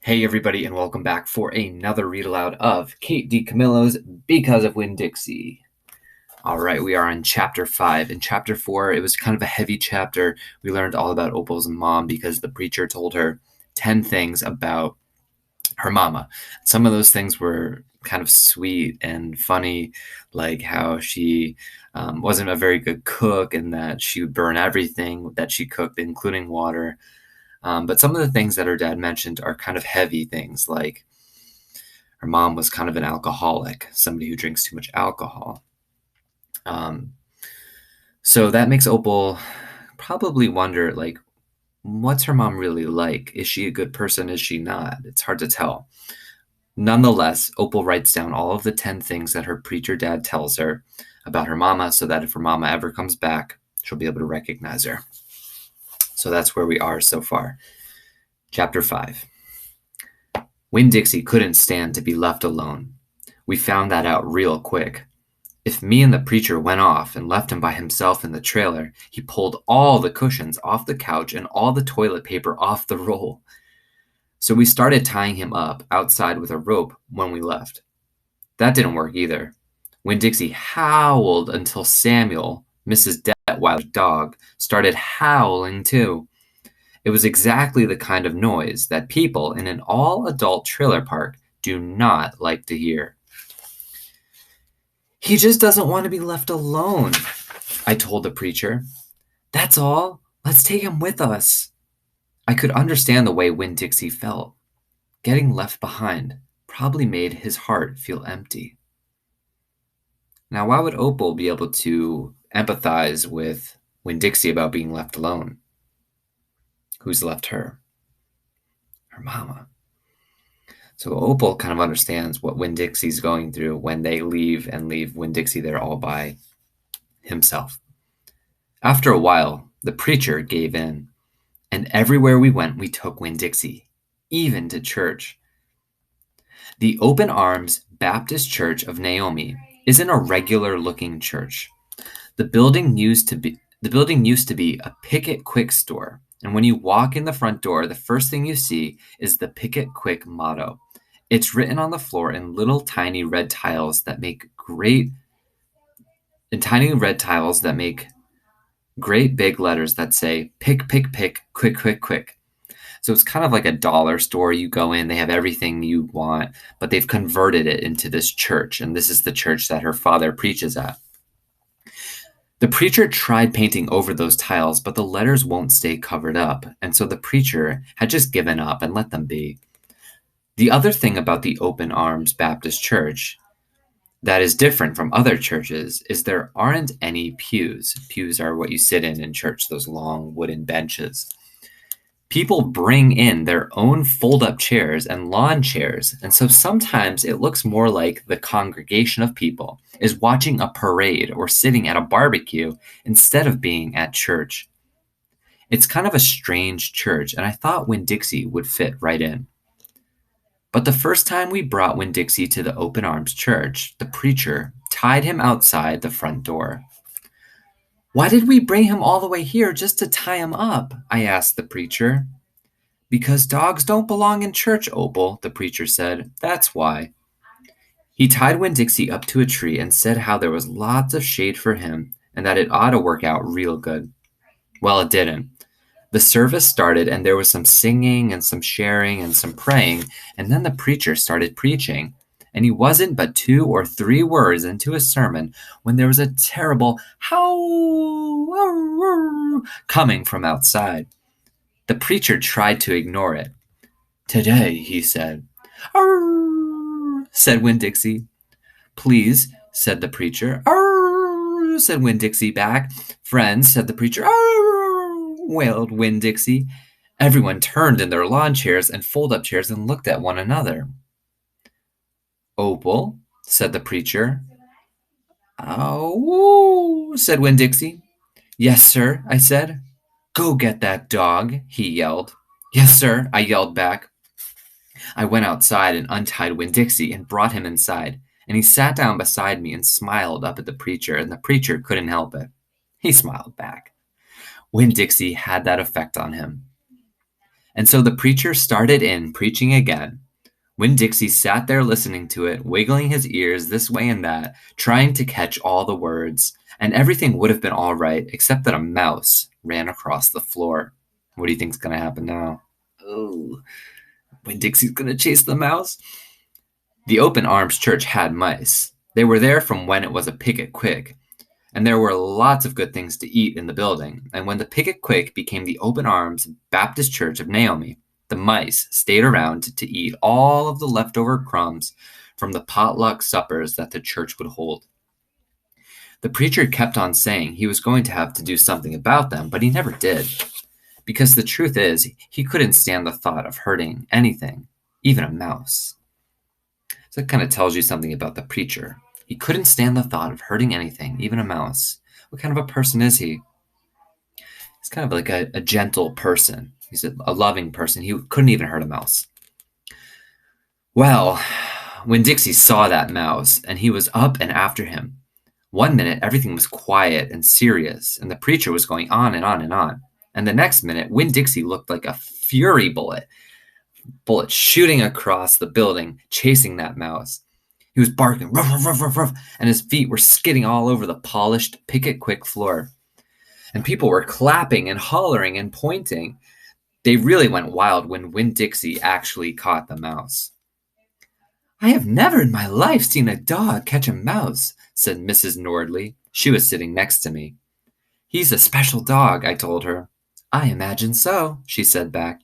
Hey everybody, and welcome back for another read aloud of Kate DiCamillo's Because of Winn-Dixie. All right, we are on chapter 5. In chapter 4, it was kind of a heavy chapter. We learned all about Opal's mom because the preacher told her 10 things about her mama. Some of those things were kind of sweet and funny, like how she wasn't a very good cook and that she would burn everything that she cooked, including water. But some of the things that her dad mentioned are kind of heavy things, like her mom was kind of an alcoholic, somebody who drinks too much alcohol. Um, so that makes Opal probably wonder, like, what's her mom really like? Is she a good person? Is she not? It's hard to tell. Nonetheless, Opal writes down all of the 10 things that her preacher dad tells her about her mama so that if her mama ever comes back, she'll be able to recognize her. So that's where we are so far. Chapter 5. Winn-Dixie couldn't stand to be left alone. We found that out real quick. If me and the preacher went off and left him by himself in the trailer, he pulled all the cushions off the couch and all the toilet paper off the roll. So we started tying him up outside with a rope when we left. That didn't work either. Winn-Dixie howled until Samuel, Mrs. Detweiler's dog, started howling too. It was exactly the kind of noise that people in an all-adult trailer park do not like to hear. He just doesn't want to be left alone, I told the preacher. That's all. Let's take him with us. I could understand the way Winn-Dixie felt. Getting left behind probably made his heart feel empty. Now, why would Opal be able to empathize with Winn-Dixie about being left alone? Who's left her? Her mama. So Opal kind of understands what Winn-Dixie's going through when they leave Winn-Dixie there all by himself. After a while, the preacher gave in, and everywhere we went, we took Winn-Dixie, even to church. The Open Arms Baptist Church of Naomi isn't a regular-looking church. The building used to be a Pick-It Quick store, and when you walk in the front door, the first thing you see is the Pick-It Quick motto. It's written on the floor in little tiny red tiles that make great big letters that say pick, pick, pick, quick, quick, quick. So it's kind of like a dollar store. You go in, they have everything you want, but they've converted it into this church, and this is the church that her father preaches at. The preacher tried painting over those tiles, but the letters won't stay covered up, and so the preacher had just given up and let them be. The other thing about the Open Arms Baptist Church that is different from other churches is there aren't any pews. Pews are what you sit in church, those long wooden benches. People bring in their own fold-up chairs and lawn chairs, and so sometimes it looks more like the congregation of people is watching a parade or sitting at a barbecue instead of being at church. It's kind of a strange church, and I thought Winn-Dixie would fit right in. But the first time we brought Winn-Dixie to the Open Arms Church, the preacher tied him outside the front door. Why did we bring him all the way here just to tie him up? I asked the preacher. Because dogs don't belong in church, Opal, the preacher said. That's why. He tied Winn-Dixie up to a tree and said how there was lots of shade for him and that it ought to work out real good. Well, it didn't. The service started and there was some singing and some sharing and some praying, and then the preacher started preaching. And he wasn't but 2 or 3 words into his sermon when there was a terrible howl coming from outside. The preacher tried to ignore it. Today, he said. Arr, said Winn-Dixie. Please, said the preacher. Arr, said Winn-Dixie back. Friends, said the preacher. Arr, wailed Winn-Dixie. Everyone turned in their lawn chairs and fold-up chairs and looked at one another. Opal, said the preacher. Ow, said Winn-Dixie. Yes, sir, I said. Go get that dog, he yelled. Yes, sir, I yelled back. I went outside and untied Winn-Dixie and brought him inside, and he sat down beside me and smiled up at the preacher, and the preacher couldn't help it. He smiled back. Winn-Dixie had that effect on him. And so the preacher started in preaching again. Winn-Dixie sat there listening to it, wiggling his ears this way and that, trying to catch all the words, and everything would have been all right except that a mouse ran across the floor. What do you think's going to happen now? Oh, Winn-Dixie's going to chase the mouse? The Open Arms Church had mice. They were there from when it was a Picket Quick, and there were lots of good things to eat in the building. And when the Picket Quick became the Open Arms Baptist Church of Naomi, the mice stayed around to eat all of the leftover crumbs from the potluck suppers that the church would hold. The preacher kept on saying he was going to have to do something about them, but he never did. Because the truth is, he couldn't stand the thought of hurting anything, even a mouse. So that kind of tells you something about the preacher. He couldn't stand the thought of hurting anything, even a mouse. What kind of a person is he? He's kind of like a gentle person. He's a loving person. He couldn't even hurt a mouse. Well, when Dixie saw that mouse, and he was up and after him, one minute everything was quiet and serious, and the preacher was going on and on and on. And the next minute, Winn-Dixie looked like a fury bullet shooting across the building, chasing that mouse. He was barking, ruff, ruff, ruff, ruff, ruff, and his feet were skidding all over the polished Picket Quick floor. And people were clapping and hollering and pointing. They really went wild when Winn-Dixie actually caught the mouse. "I have never in my life seen a dog catch a mouse," said Mrs. Nordley. She was sitting next to me. "He's a special dog," I told her. "I imagine so," she said back.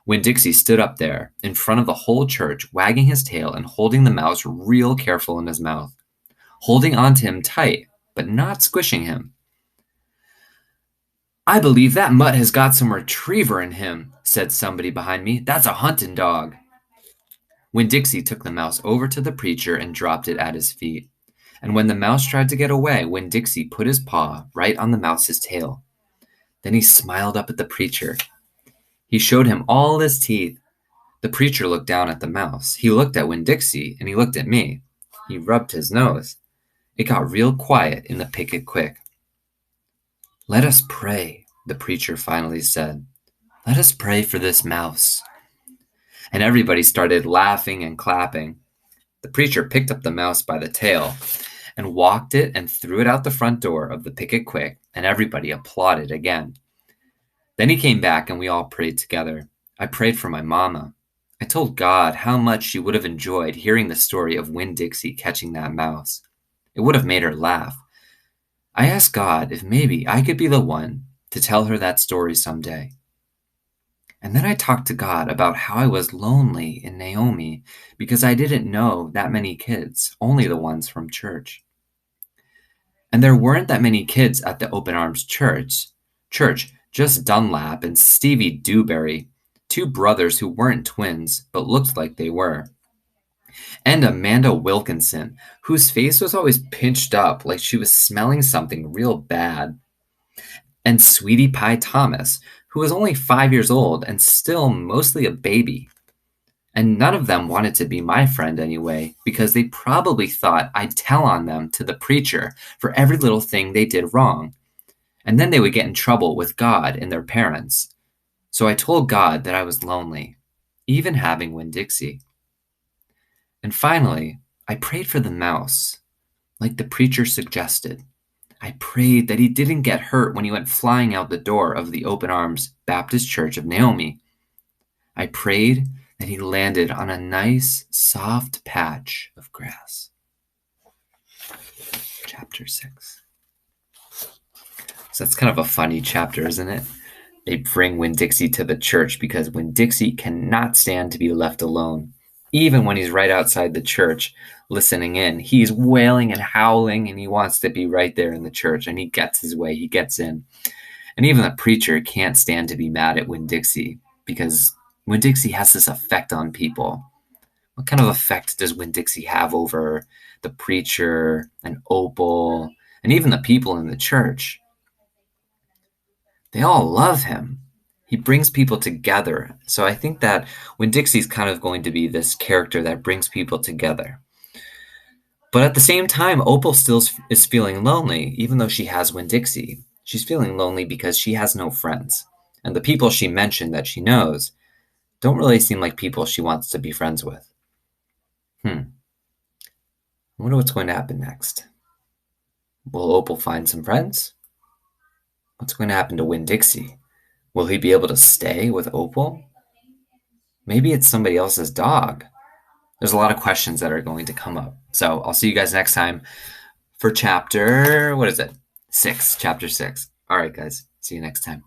Winn-Dixie stood up there in front of the whole church, wagging his tail and holding the mouse real careful in his mouth, holding on to him tight, but not squishing him. "I believe that mutt has got some retriever in him," said somebody behind me. "That's a hunting dog." Winn-Dixie took the mouse over to the preacher and dropped it at his feet. And when the mouse tried to get away, Winn-Dixie put his paw right on the mouse's tail. Then he smiled up at the preacher. He showed him all his teeth. The preacher looked down at the mouse. He looked at Winn-Dixie, and he looked at me. He rubbed his nose. It got real quiet in the Picket Quick. "Let us pray," the preacher finally said. "Let us pray for this mouse." And everybody started laughing and clapping. The preacher picked up the mouse by the tail and walked it and threw it out the front door of the Picket Quick, and everybody applauded again. Then he came back and we all prayed together. I prayed for my mama. I told God how much she would have enjoyed hearing the story of Winn-Dixie catching that mouse. It would have made her laugh. I asked God if maybe I could be the one to tell her that story someday. And then I talked to God about how I was lonely in Naomi because I didn't know that many kids, only the ones from church. And there weren't that many kids at the Open Arms Church, just Dunlap and Stevie Dewberry, two brothers who weren't twins but looked like they were. And Amanda Wilkinson, whose face was always pinched up like she was smelling something real bad. And Sweetie Pie Thomas, who was only 5 years old and still mostly a baby. And none of them wanted to be my friend anyway, because they probably thought I'd tell on them to the preacher for every little thing they did wrong. And then they would get in trouble with God and their parents. So I told God that I was lonely, even having Winn-Dixie. And finally, I prayed for the mouse, like the preacher suggested. I prayed that he didn't get hurt when he went flying out the door of the Open Arms Baptist Church of Naomi. I prayed that he landed on a nice, soft patch of grass. Chapter 6. So that's kind of a funny chapter, isn't it? They bring Winn-Dixie to the church because Winn-Dixie cannot stand to be left alone. Even when he's right outside the church listening in, he's wailing and howling, and he wants to be right there in the church, and he gets his way, he gets in. And even the preacher can't stand to be mad at Winn-Dixie because Winn-Dixie has this effect on people. What kind of effect does Winn-Dixie have over the preacher and Opal and even the people in the church? They all love him. He brings people together. So I think that Winn-Dixie's kind of going to be this character that brings people together. But at the same time, Opal still is feeling lonely, even though she has Winn-Dixie. She's feeling lonely because she has no friends. And the people she mentioned that she knows don't really seem like people she wants to be friends with. I wonder what's going to happen next. Will Opal find some friends? What's going to happen to Winn-Dixie? Will he be able to stay with Opal? Maybe it's somebody else's dog. There's a lot of questions that are going to come up. So I'll see you guys next time for chapter, what is it? 6, chapter 6. All right, guys. See you next time.